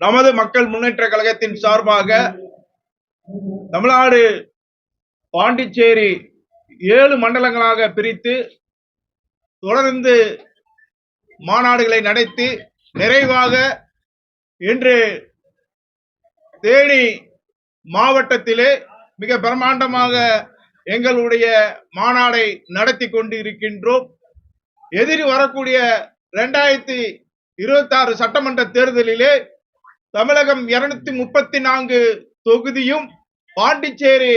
நமது மக்கள் முன்னேற்ற கழகத்தின் சார்பாக தமிழ்நாடு பாண்டிச்சேரி 7 மண்டலங்களாக பிரித்து தொடர்ந்து மாநாடுகளை நடத்தி நிறைவாக இன்று தேனி மாவட்டத்திலே மிக பிரம்மாண்டமாக எங்களுடைய மாநாடை நடத்தி கொண்டு இருக்கின்றோம். எதிரி வரக்கூடிய 2026 சட்டமன்ற தேர்தலிலே தமிழகம் 234 தொகுதியும் பாண்டிச்சேரி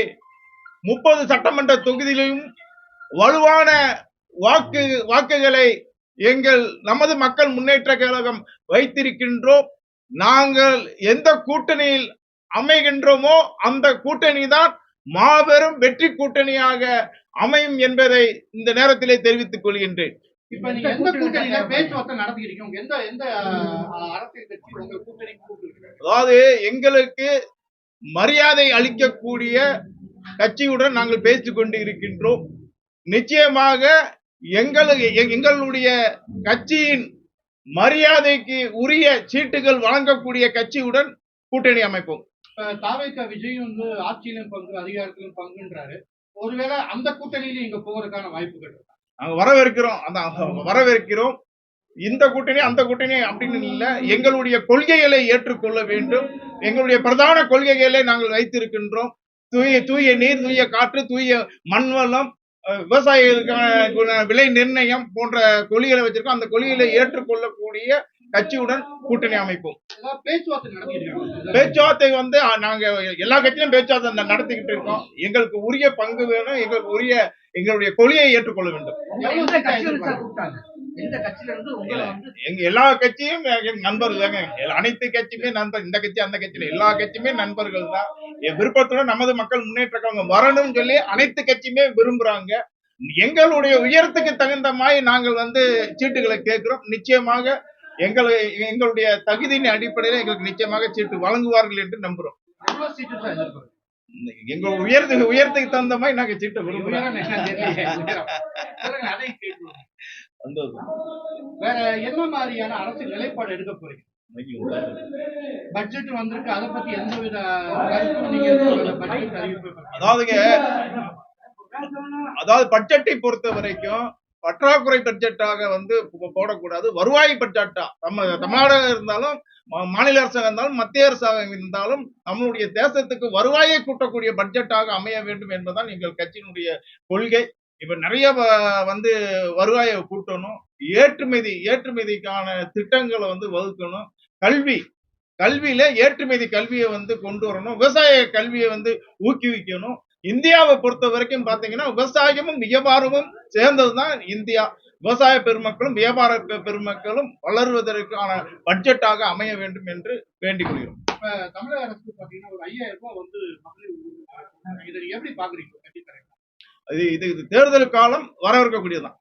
30 சட்டமன்ற தொகுதியிலும் வலுவான வாக்குகளை நமது மக்கள் முன்னேற்ற கழகம் வைத்திருக்கின்றோம். நாங்கள் எந்த கூட்டணியில் அமைகின்றோமோ அந்த கூட்டணி தான் மாபெரும் வெற்றி கூட்டணியாக அமையும் என்பதை இந்த நேரத்திலே தெரிவித்துக் கொள்கின்றேன். அதாவது எங்களுக்கு மரியாதை அளிக்கக்கூடிய கட்சியுடன் நாங்கள் பேசிக் கொண்டு இருக்கின்றோம். நிச்சயமாக எங்களுடைய கட்சியின் மரியாதைக்கு உரிய சீட்டுகள் வழங்கக்கூடிய கட்சியுடன் கூட்டணி அமைப்போம். தாவேகா விஜய் ஆட்சியிலும் பங்கு அதிகாரத்திலும் பங்குன்றாரு. ஒருவேளை அந்த கூட்டணியில இங்க போவதற்கான வாய்ப்புகள் நாங்க வரவேற்கிறோம். இந்த கூட்டணி அந்த கூட்டணி அப்படின்னு இல்ல, எங்களுடைய கொள்கைகளை ஏற்றுக்கொள்ள வேண்டும். எங்களுடைய பிரதான கொள்கைகளை நாங்கள் வைத்திருக்கின்றோம். தூய நீர், தூய காற்று, தூய மண்வளம், விவசாயிகளுக்கான விலை நிர்ணயம் போன்ற கொள்கைகளை வச்சிருக்கோம். அந்த கொள்கைகளை ஏற்றுக்கொள்ளக்கூடிய கட்சியுடன் கூட்டணி அமைப்போம். பேச்சுவார்த்தை நாங்க எல்லா கட்சியிலும் பேச்சுவார்த்தை நடத்திக்கிட்டு இருக்கோம். எங்களுக்கு உரிய பங்கு வேணும். எங்களுடைய கொள்கையை ஏற்றுக்கொள்ள வேண்டும். எல்லா கட்சியும் நண்பர்கள் தாங்க. அனைத்து கட்சியுமே நண்பர். இந்த கட்சி அந்த கட்சியில எல்லா கட்சியுமே நண்பர்கள் தான். விருப்பத்துடன் நமது மக்கள் முன்னேற்ற கழகம் வரணும்னு சொல்லி அனைத்து கட்சியுமே விரும்புறாங்க. எங்களுடைய உயரத்துக்கு தகுந்த மாதிரி நாங்கள் சீட்டுகளை கேட்கிறோம். நிச்சயமாக எங்களுடைய தகுதியின் அடிப்படையில் எங்களுக்கு நிச்சயமாக சீட்டு வழங்குவார்கள் என்று நம்புறோம். எங்க உயரத்துக்கு தகுந்த மாதிரி நாங்க சீட்டை விரும்புறோம். வேற என்ன மாதிரியான அரசு நிலைப்பாடு எடுக்க போறீங்க? பட்ஜெட் வந்திருக்கு, அதை பத்தி எந்தவித அதாவது பட்ஜெட்டை பொறுத்த வரைக்கும் பற்றாக்குறை பட்ஜெட்டாக போடக்கூடாது. வருவாய் பட்ஜெட்டா தமிழ்நாடாக இருந்தாலும், மாநில அரசாக இருந்தாலும், மத்திய அரசாக இருந்தாலும் நம்மளுடைய தேசத்துக்கு வருவாயை கூட்டக்கூடிய பட்ஜெட்டாக அமைய வேண்டும் என்பதுதான் எங்கள் கட்சியினுடைய கொள்கை. இப்ப நிறைய வருவாயை கூட்டணும். ஏற்றுமதிக்கான திட்டங்களை வகுக்கணும். கல்வியில ஏற்றுமதி கல்வியை கொண்டு வரணும். விவசாய கல்வியை ஊக்குவிக்கணும். இந்தியாவை பொறுத்த வரைக்கும் பாத்தீங்கன்னா விவசாயமும் வியாபாரமும் சேர்ந்ததுதான் இந்தியா. விவசாய பெருமக்களும் வியாபார பெருமக்களும் வளருவதற்கான பட்ஜெட்டாக அமைய வேண்டும் என்று வேண்டிக் கொள்கிறோம். தமிழக அரசு பாத்தீங்கன்னா ஒரு 5000 ரூபாய் இதை எப்படி பாக்குறீங்க? இது தேர்தல் காலம் வரவிருக்கக்கூடியதான்.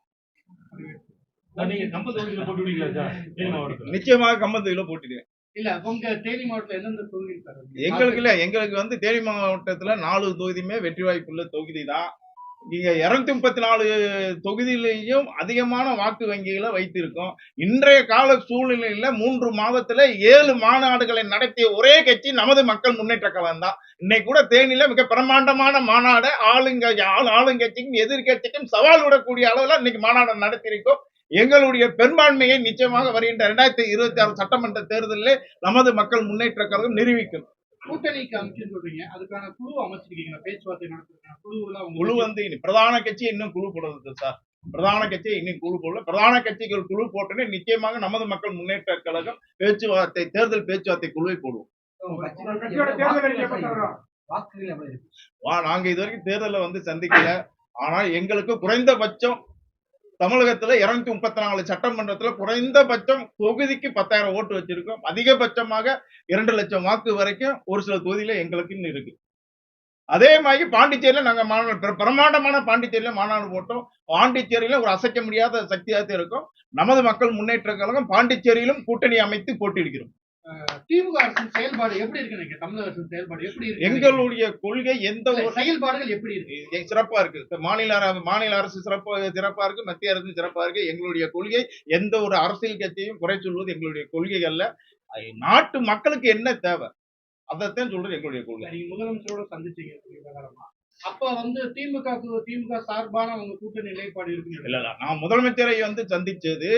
நிச்சயமாக கம்பத்தில் போட்டிடுவேன். எங்களுக்கு தேனி மாவட்டத்துல 4 தொகுதியுமே வெற்றி வாய்ப்புள்ள தொகுதி தான். இங்க 234 தொகுதியிலையும் அதிகமான வாக்கு வங்கிகளை வைத்திருக்கோம். இன்றைய கால சூழ்நிலையில 3 மாதத்துல 7 மாநாடுகளை நடத்திய ஒரே கட்சி நமது மக்கள் முன்னேற்ற கழகம் தான். இன்னைக்கு கூட தேனியில மிக பிரம்மாண்டமான மாநாடு ஆளுங்கட்சிக்கும் எதிர்கட்சிக்கும் சவால் விடக்கூடிய அளவுல இன்னைக்கு மாநாடு நடத்தியிருக்கோம். எங்களுடைய பெரும்பான்மையை நிச்சயமாக வருகின்ற 2026 சட்டமன்ற தேர்தலிலே நமது மக்கள் முன்னேற்ற கழகம் நிரூபிக்கும். கூட்டணிக்கு அமைச்சு சொல்றீங்க, அதுக்கான குழு அமைச்சிருக்கீங்க, பேச்சுவார்த்தை நடத்துறீங்க. குழு பிரதான கட்சி இன்னும் குழு போடுறது சார். பிரதான கட்சி இன்னும் குழு போடல. பிரதான கட்சிகள் குழு போட்டோன்னே நிச்சயமாக நமது மக்கள் முன்னேற்ற கழகம் தேர்தல் பேச்சுவார்த்தை குழுவை போடுவோம். நாங்க இது வரைக்கும் தேர்தலை சந்திக்கல. ஆனால் எங்களுக்கு குறைந்தபட்சம் தமிழகத்துல 234 சட்டமன்றத்துல குறைந்தபட்சம் தொகுதிக்கு 10,000 ஓட்டு வச்சிருக்கோம். அதிகபட்சமாக 2 லட்சம் வாக்கு வரைக்கும் ஒரு சில தொகுதியில எங்களுக்குன்னு இருக்கு. அதே மாதிரி பாண்டிச்சேரியில நாங்க பிரம்மாண்டமான பாண்டிச்சேரியில மாநாடு போட்டோம். பாண்டிச்சேரியில ஒரு அசைக்க முடியாத சக்தியாக இருக்கும். நமது மக்கள் முன்னேற்ற கழகம் பாண்டிச்சேரியிலும் கூட்டணி அமைத்து போட்டியிடுகிறோம். திமுக அரசின் செயல்பாடு எப்படி இருக்கு நினைக்கிறீங்க? தமிழக அரசின் செயல்பாடு எப்படி இருக்கு? எங்களுடைய கொள்கை எந்த ஒரு செயல்பாடுகள் எப்படி இருக்கு? சிறப்பா இருக்கு. மாநில அரசு சிறப்பா இருக்கு, மத்திய அரசு சிறப்பா இருக்கு. எங்களுடைய கொள்கை எந்த ஒரு அரசியல் கட்சியும் குறை சொல்வது எங்களுடைய கொள்கை அல்ல. நாட்டு மக்களுக்கு என்ன தேவை அதைத்தான் சொல்றது எங்களுடைய கொள்கை. நீங்க முதலமைச்சரோட சந்திச்சீங்க விவகாரமா? அப்ப வந்து திமுக சார்பான உங்க கூட்டணி நிலைப்பாடு இருக்கு? இல்ல நான் முதலமைச்சரை வந்து சந்திச்சது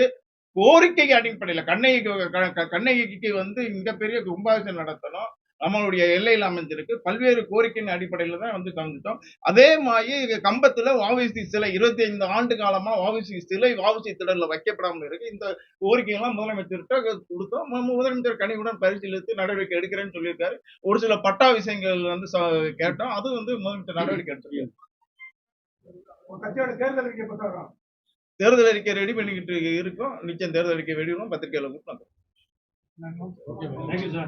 கோரிக்கை அடிப்படையில கண்ணகிக்கு வந்து மிகப்பெரிய கும்பாபிஷேகம் நடத்தணும். நம்மளுடைய எல்லையில் அமைஞ்சிருக்கு. பல்வேறு கோரிக்கையின் அடிப்படையில தான் வந்து கலந்துட்டோம். அதே மாதிரி கம்பத்துல வ.உ.சி. சிலை 25 ஆண்டு காலமா வ.உ.சி. சிலை வ.உ.சி. திடல்ல வைக்கப்படாமல் இருக்கு. இந்த கோரிக்கைகள்லாம் முதலமைச்சர்கிட்ட கொடுத்தோம். முதலமைச்சர் கனிவுடன் பரிசீலித்து நடவடிக்கை எடுக்கிறேன்னு சொல்லியிருக்காரு. ஒரு சில பட்டா விஷயங்கள் வந்து கேட்டோம். அது வந்து முதலமைச்சர் நடவடிக்கை எடுத்திருக்காரு. தேர்தல் அறிக்கை ரெடி பண்ணிக்கிட்டு இருக்கோம். நிச்சயம் தேர்தல் அறிக்கை வெளியிடும். பத்திரிகையாளர் கூட்டம். Okay, thank you, sir.